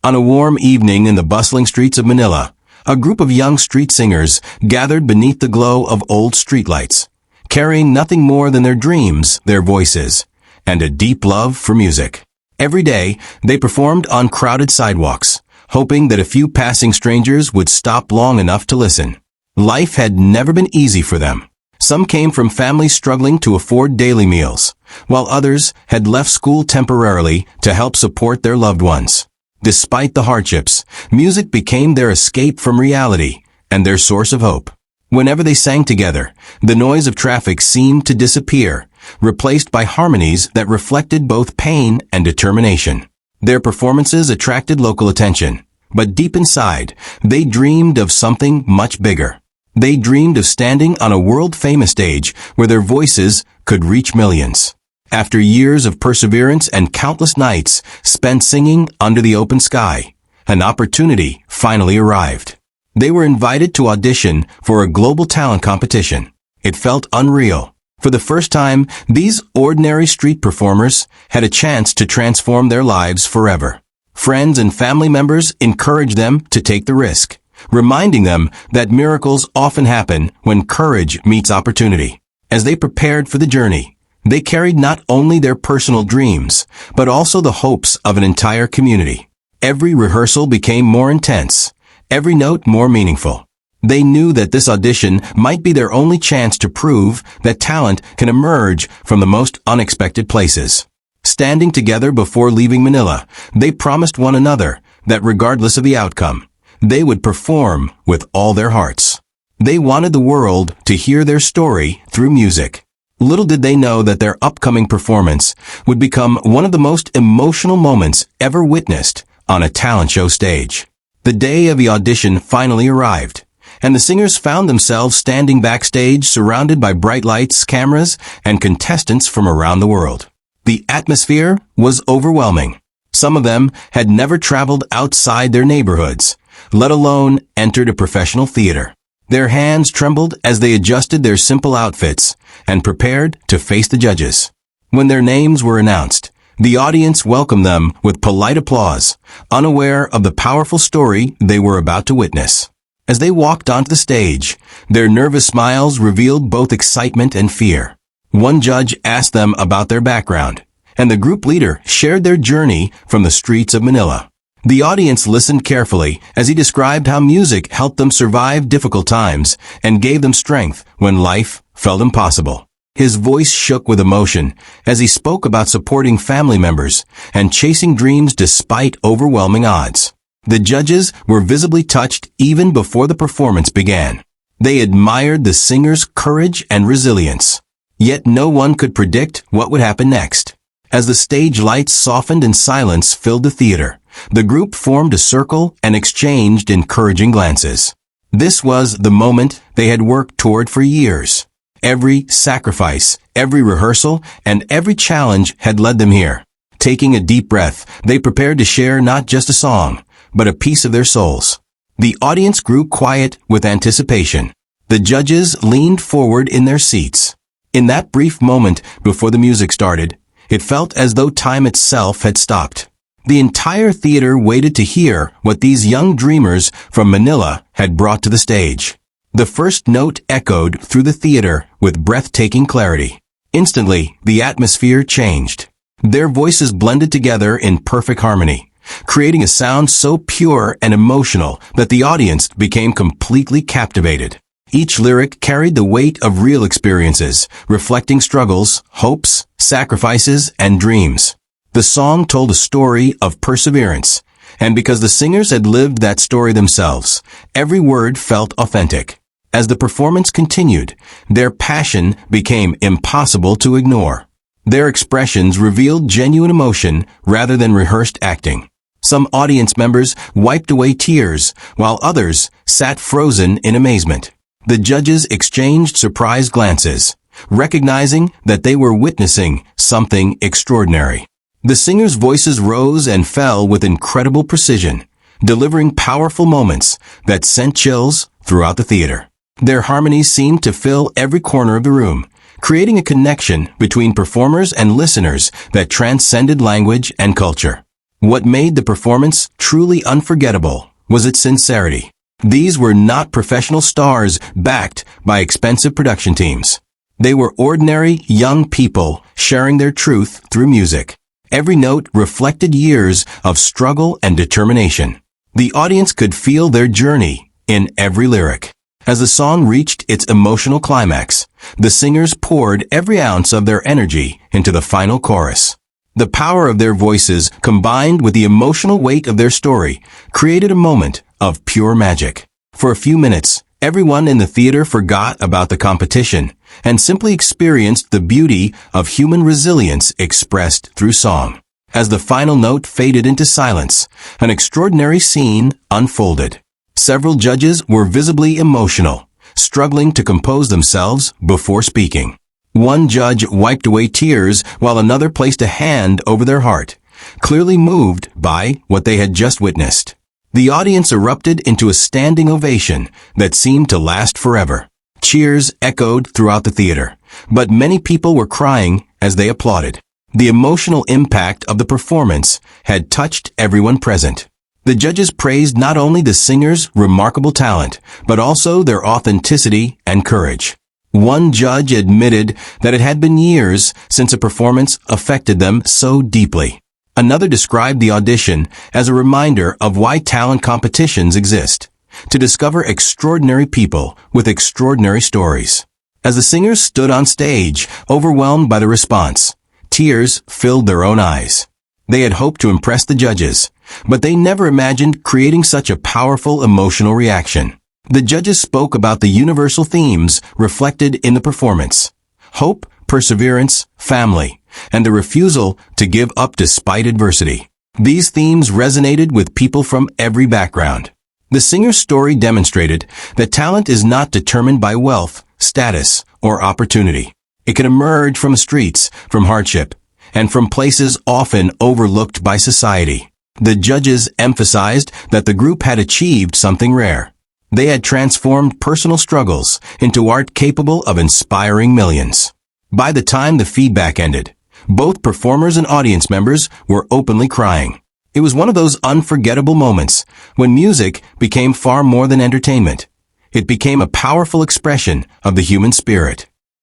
On a warm evening in the bustling streets of Manila, a group of young street singers gathered beneath the glow of old streetlights, carrying nothing more than their dreams, their voices, and a deep love for music. Every day, they performed on crowded sidewalks, hoping that a few passing strangers would stop long enough to listen. Life had never been easy for them. Some came from families struggling to afford daily meals, while others had left school temporarily to help support their loved ones. Despite the hardships, music became their escape from reality and their source of hope. Whenever they sang together, the noise of traffic seemed to disappear, replaced by harmonies that reflected both pain and determination. Their performances attracted local attention, but deep inside, they dreamed of something much bigger. They dreamed of standing on a world-famous stage where their voices could reach millions. After years of perseverance and countless nights spent singing under the open sky, an opportunity finally arrived. They were invited to audition for a global talent competition. It felt unreal. For the first time, these ordinary street performers had a chance to transform their lives forever. Friends and family members encouraged them to take the risk, reminding them that miracles often happen when courage meets opportunity. As they prepared for the journey, they carried not only their personal dreams, but also the hopes of an entire community. Every rehearsal became more intense, every note more meaningful. They knew that this audition might be their only chance to prove that talent can emerge from the most unexpected places. Standing together before leaving Manila, they promised one another that regardless of the outcome, they would perform with all their hearts. They wanted the world to hear their story through music. Little did they know that their upcoming performance would become one of the most emotional moments ever witnessed on a talent show stage. The day of the audition finally arrived, and the singers found themselves standing backstage surrounded by bright lights, cameras, and contestants from around the world. The atmosphere was overwhelming. Some of them had never traveled outside their neighborhoods, let alone entered a professional theater. Their hands trembled as they adjusted their simple outfits and prepared to face the judges. When their names were announced, the audience welcomed them with polite applause, unaware of the powerful story they were about to witness. As they walked onto the stage, their nervous smiles revealed both excitement and fear. One judge asked them about their background, and the group leader shared their journey from the streets of Manila. The audience listened carefully as he described how music helped them survive difficult times and gave them strength when life felt impossible. His voice shook with emotion as he spoke about supporting family members and chasing dreams despite overwhelming odds. The judges were visibly touched even before the performance began. They admired the singer's courage and resilience. Yet no one could predict what would happen next. As the stage lights softened and silence filled the theater, the group formed a circle and exchanged encouraging glances. This was the moment they had worked toward for years. Every sacrifice, every rehearsal, and every challenge had led them here. Taking a deep breath, they prepared to share not just a song, but a piece of their souls. The audience grew quiet with anticipation. The judges leaned forward in their seats. In that brief moment before the music started, it felt as though time itself had stopped. The entire theater waited to hear what these young dreamers from Manila had brought to the stage. The first note echoed through the theater with breathtaking clarity. Instantly, the atmosphere changed. Their voices blended together in perfect harmony, creating a sound so pure and emotional that the audience became completely captivated. Each lyric carried the weight of real experiences, reflecting struggles, hopes, sacrifices, and dreams. The song told a story of perseverance, and because the singers had lived that story themselves, every word felt authentic. As the performance continued, their passion became impossible to ignore. Their expressions revealed genuine emotion rather than rehearsed acting. Some audience members wiped away tears, while others sat frozen in amazement. The judges exchanged surprised glances, recognizing that they were witnessing something extraordinary. The singers' voices rose and fell with incredible precision, delivering powerful moments that sent chills throughout the theater. Their harmonies seemed to fill every corner of the room, creating a connection between performers and listeners that transcended language and culture. What made the performance truly unforgettable was its sincerity. These were not professional stars backed by expensive production teams. They were ordinary, young people sharing their truth through music. Every note reflected years of struggle and determination. The audience could feel their journey in every lyric. As the song reached its emotional climax, the singers poured every ounce of their energy into the final chorus. The power of their voices, combined with the emotional weight of their story, created a moment of pure magic. For a few minutes, everyone in the theater forgot about the competition and simply experienced the beauty of human resilience expressed through song. As the final note faded into silence, an extraordinary scene unfolded. Several judges were visibly emotional, struggling to compose themselves before speaking. One judge wiped away tears while another placed a hand over their heart, clearly moved by what they had just witnessed. The audience erupted into a standing ovation that seemed to last forever. Cheers echoed throughout the theater, but many people were crying as they applauded. The emotional impact of the performance had touched everyone present. The judges praised not only the singers' remarkable talent, but also their authenticity and courage. One judge admitted that it had been years since a performance affected them so deeply. Another described the audition as a reminder of why talent competitions exist, to discover extraordinary people with extraordinary stories. As the singers stood on stage, overwhelmed by the response, tears filled their own eyes. They had hoped to impress the judges, but they never imagined creating such a powerful emotional reaction. The judges spoke about the universal themes reflected in the performance: hope, perseverance, family, and the refusal to give up despite adversity. These themes resonated with people from every background. The singer's story demonstrated that talent is not determined by wealth, status, or opportunity. It can emerge from the streets, from hardship, and from places often overlooked by society. The judges emphasized that the group had achieved something rare. They had transformed personal struggles into art capable of inspiring millions. By the time the feedback ended, both performers and audience members were openly crying. It was one of those unforgettable moments when music became far more than entertainment. It became a powerful expression of the human spirit.